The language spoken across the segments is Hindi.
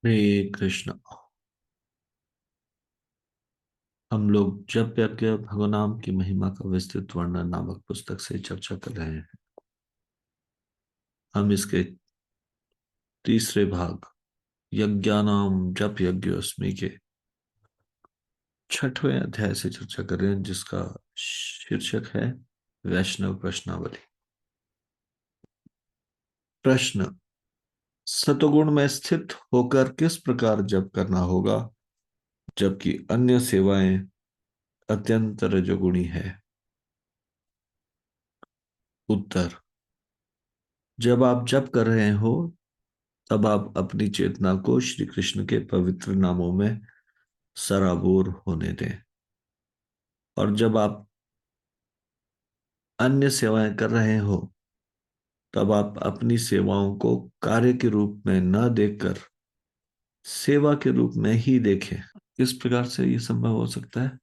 हरे कृष्ण। हम लोग जप यज्ञ भगवान की महिमा का विस्तृत वर्णन नामक पुस्तक से चर्चा कर रहे हैं। हम इसके तीसरे भाग यज्ञानाम जप यज्ञोस्मि के छठवें अध्याय से चर्चा कर रहे हैं, जिसका शीर्षक है वैष्णव प्रश्नावली। प्रश्न: सतोगुण में स्थित होकर किस प्रकार जप करना होगा, जबकि अन्य सेवाएं अत्यंत रजोगुणी है? उत्तर: जब आप जप कर रहे हो, तब आप अपनी चेतना को श्री कृष्ण के पवित्र नामों में सराबोर होने दें। और जब आप अन्य सेवाएं कर रहे हो, तब आप अपनी सेवाओं को कार्य के रूप में न देखकर सेवा के रूप में ही देखें। किस प्रकार से यह संभव हो सकता है?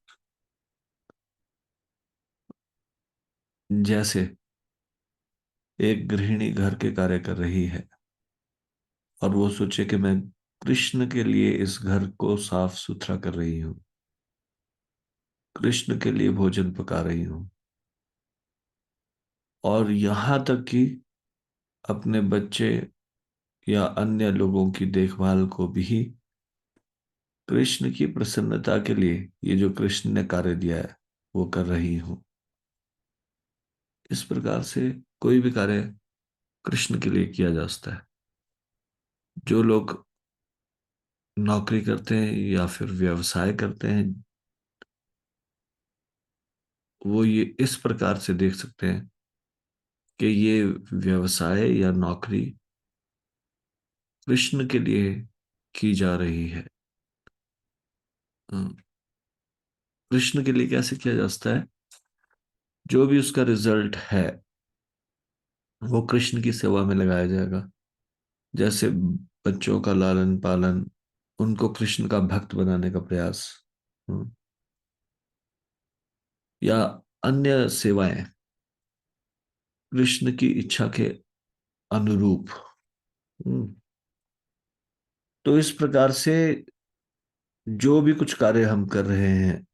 जैसे एक गृहिणी घर के कार्य कर रही है और वो सोचे कि मैं कृष्ण के लिए इस घर को साफ सुथरा कर रही हूं, कृष्ण के लिए भोजन पका रही हूं, और यहां तक कि अपने बच्चे या अन्य लोगों की देखभाल को भी कृष्ण की प्रसन्नता के लिए, ये जो कृष्ण ने कार्य दिया है, वो कर रही हूं। इस प्रकार से कोई भी कार्य कृष्ण के लिए किया जा सकता है। जो लोग नौकरी करते हैं या फिर व्यवसाय करते हैं, वो ये इस प्रकार से देख सकते हैं कि ये व्यवसाय या नौकरी कृष्ण के लिए की जा रही है। कृष्ण के लिए कैसे किया जा सकता है? जो भी उसका रिजल्ट है, वो कृष्ण की सेवा में लगाया जाएगा। जैसे बच्चों का लालन पालन, उनको कृष्ण का भक्त बनाने का प्रयास, हम्म, या अन्य सेवाएं कृष्ण की इच्छा के अनुरूप। हम्म, तो इस प्रकार से जो भी कुछ कार्य हम कर रहे हैं,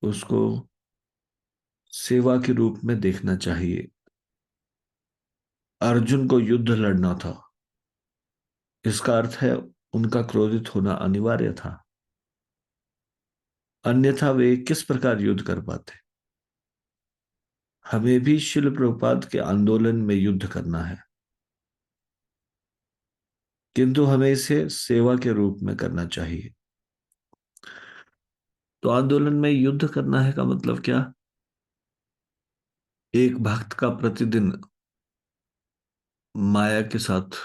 उसको सेवा के रूप में देखना चाहिए। अर्जुन को युद्ध लड़ना था, इसका अर्थ है उनका क्रोधित होना अनिवार्य था, अन्यथा वे किस प्रकार युद्ध कर पाते। हमें भी शिल प्रभुपाद के आंदोलन में युद्ध करना है, किंतु हमें इसे सेवा के रूप में करना चाहिए। तो आंदोलन में युद्ध करना है का मतलब क्या? एक भक्त का प्रतिदिन माया के साथ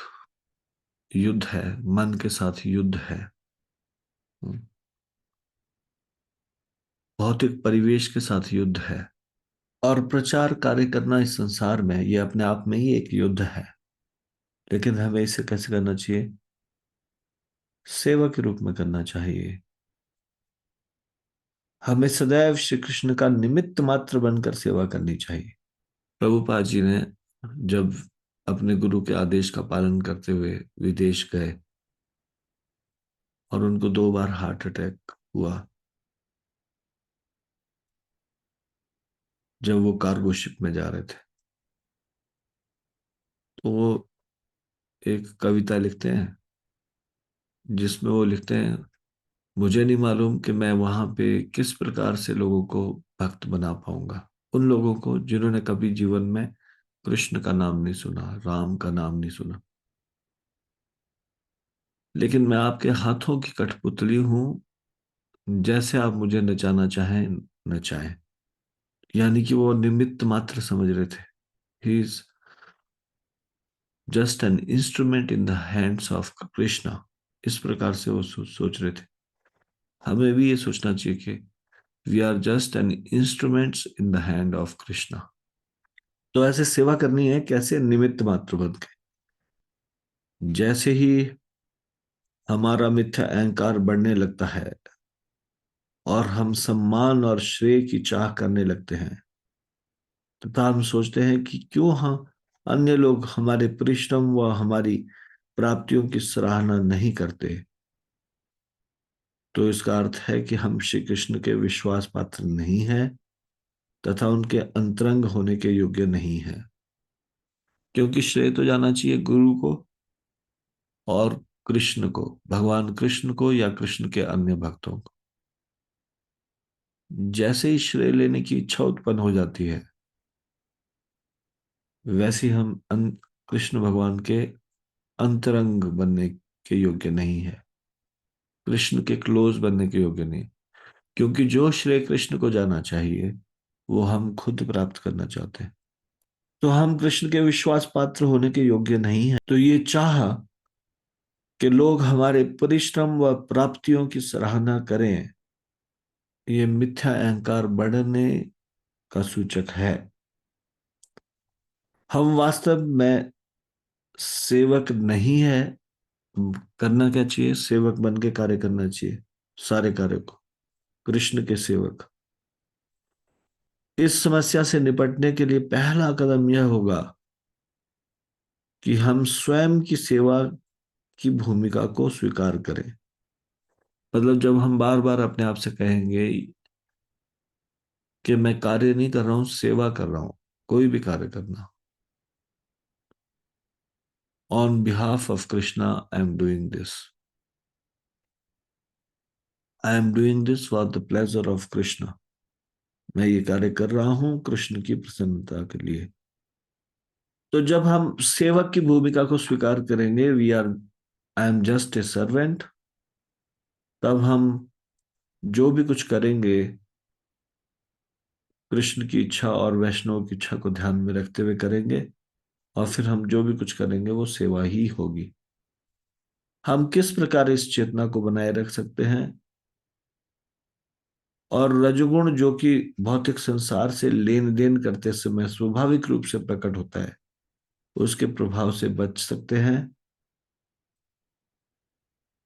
युद्ध है, मन के साथ युद्ध है, भौतिक परिवेश के साथ युद्ध है। और प्रचार कार्य करना इस संसार में, यह अपने आप में ही एक युद्ध है। लेकिन हमें इसे कैसे करना चाहिए? सेवा के रूप में करना चाहिए। हमें सदैव श्री कृष्ण का निमित्त मात्र बनकर सेवा करनी चाहिए। प्रभुपाद जी ने जब अपने गुरु के आदेश का पालन करते हुए विदेश गए और उनको 2 बार हार्ट अटैक हुआ, जब वो कार्गो शिप में जा रहे थे, तो वो एक कविता लिखते हैं, जिसमें वो लिखते हैं, मुझे नहीं मालूम कि मैं वहां पे किस प्रकार से लोगों को भक्त बना पाऊंगा, उन लोगों को जिन्होंने कभी जीवन में कृष्ण का नाम नहीं सुना, राम का नाम नहीं सुना। लेकिन मैं आपके हाथों की कठपुतली हूं, जैसे आप मुझे नचाना चाहें नचाएं। यानी कि वो निमित्त मात्र समझ रहे थे। He is just an instrument in the hands of Krishna. इस प्रकार से वो सोच रहे थे। हमें भी ये सोचना चाहिए कि we are just an instruments in the hand of Krishna. तो ऐसे सेवा करनी है कैसे? निमित्त मात्र बन के। जैसे ही हमारा मिथ्या अहंकार बढ़ने लगता है और हम सम्मान और श्रेय की चाह करने लगते हैं, तथा हम सोचते हैं कि क्यों अन्य लोग हमारे परिश्रम व हमारी प्राप्तियों की सराहना नहीं करते, तो इसका अर्थ है कि हम श्री कृष्ण के विश्वास पात्र नहीं हैं तथा उनके अंतरंग होने के योग्य नहीं हैं। क्योंकि श्रेय तो जाना चाहिए गुरु को और कृष्ण को, भगवान कृष्ण को या कृष्ण के अन्य भक्तों को। जैसे ही श्रेय लेने की इच्छा उत्पन्न हो जाती है, वैसे हम कृष्ण भगवान के अंतरंग बनने के योग्य नहीं है, कृष्ण के क्लोज बनने के योग्य नहीं। क्योंकि जो श्रेय कृष्ण को जाना चाहिए वो हम खुद प्राप्त करना चाहते हैं, तो हम कृष्ण के विश्वास पात्र होने के योग्य नहीं है। तो ये चाह कि लोग हमारे परिश्रम व प्राप्तियों की सराहना करें, ये मिथ्या अहंकार बढ़ने का सूचक है। हम वास्तव में सेवक नहीं है। करना क्या चाहिए? सेवक बन के कार्य करना चाहिए, सारे कार्य को, कृष्ण के सेवक। इस समस्या से निपटने के लिए पहला कदम यह होगा कि हम स्वयं की सेवा की भूमिका को स्वीकार करें। मतलब जब हम बार बार अपने आप से कहेंगे कि मैं कार्य नहीं कर रहा हूं, सेवा कर रहा हूं, कोई भी कार्य करना, on behalf of Krishna I am doing this, I am doing this for the pleasure of Krishna, मैं ये कार्य कर रहा हूं कृष्ण की प्रसन्नता के लिए। तो जब हम सेवक की भूमिका को स्वीकार करेंगे, we are, I am just a servant, तब हम जो भी कुछ करेंगे कृष्ण की इच्छा और वैष्णव की इच्छा को ध्यान में रखते हुए करेंगे, और फिर हम जो भी कुछ करेंगे वो सेवा ही होगी। हम किस प्रकार इस चेतना को बनाए रख सकते हैं? और रजोगुण जो कि भौतिक संसार से लेन देन करते समय स्वाभाविक रूप से प्रकट होता है, उसके प्रभाव से बच सकते हैं।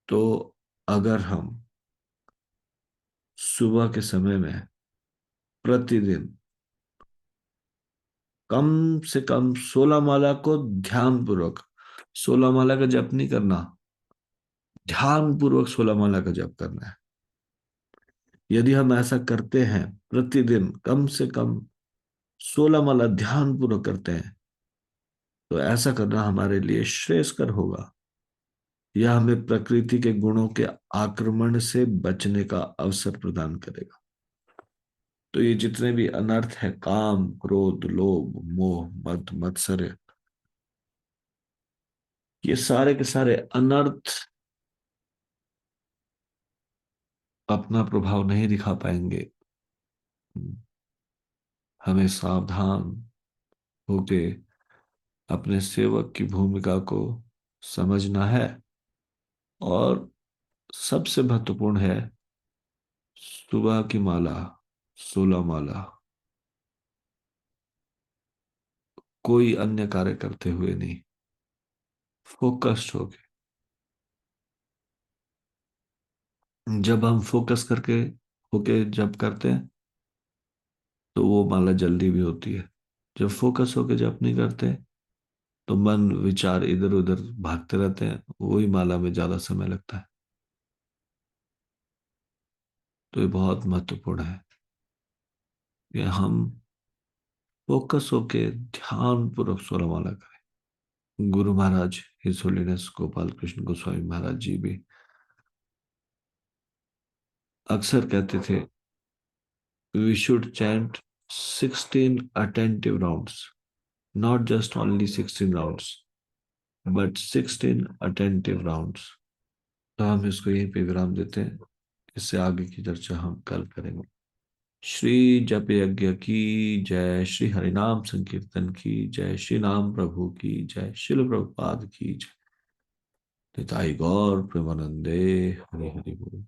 तो अगर हम सुबह के समय में प्रतिदिन कम से कम 16 माला को ध्यान पूर्वक, 16 माला का जप नहीं करना, ध्यान पूर्वक 16 माला का जप करना है। यदि हम ऐसा करते हैं, प्रतिदिन कम से कम 16 माला ध्यान पूर्वक करते हैं, तो ऐसा करना हमारे लिए श्रेयस्कर होगा। यह हमें प्रकृति के गुणों के आक्रमण से बचने का अवसर प्रदान करेगा। तो ये जितने भी अनर्थ है, काम, क्रोध, लोभ, मोह, मद, मत्सर्य, ये सारे के सारे अनर्थ अपना प्रभाव नहीं दिखा पाएंगे। हमें सावधान होके अपने सेवक की भूमिका को समझना है। और सबसे महत्वपूर्ण है सुबह की माला, 16 माला, कोई अन्य कार्य करते हुए नहीं, फोकस्ड होके। जब हम फोकस करके होके जब करते हैं तो वो माला जल्दी भी होती है। जब फोकस होके जब नहीं करते तो मन विचार इधर उधर भागते रहते हैं, वही माला में ज्यादा समय लगता है। तो ये बहुत महत्वपूर्ण है कि हम फोकस होके ध्यान पूर्वक 16 माला करें। गुरु महाराज हिज होलीनेस गोपाल कृष्ण गोस्वामी महाराज जी भी अक्सर कहते थे, we should chant 16 attentive rounds, not just only 16 rounds, but 16 attentive rounds। तो हम इसको यहीं पे विराम देते हैं। इससे आगे की चर्चा हम कल करेंगे। श्री जप यज्ञ की जय, श्री हरिनाम संकीर्तन की जय, श्री नाम प्रभु की जय, शिल प्रभुपाद की जय। निताई गौर प्रेमानंदे। हरि हरि बोल।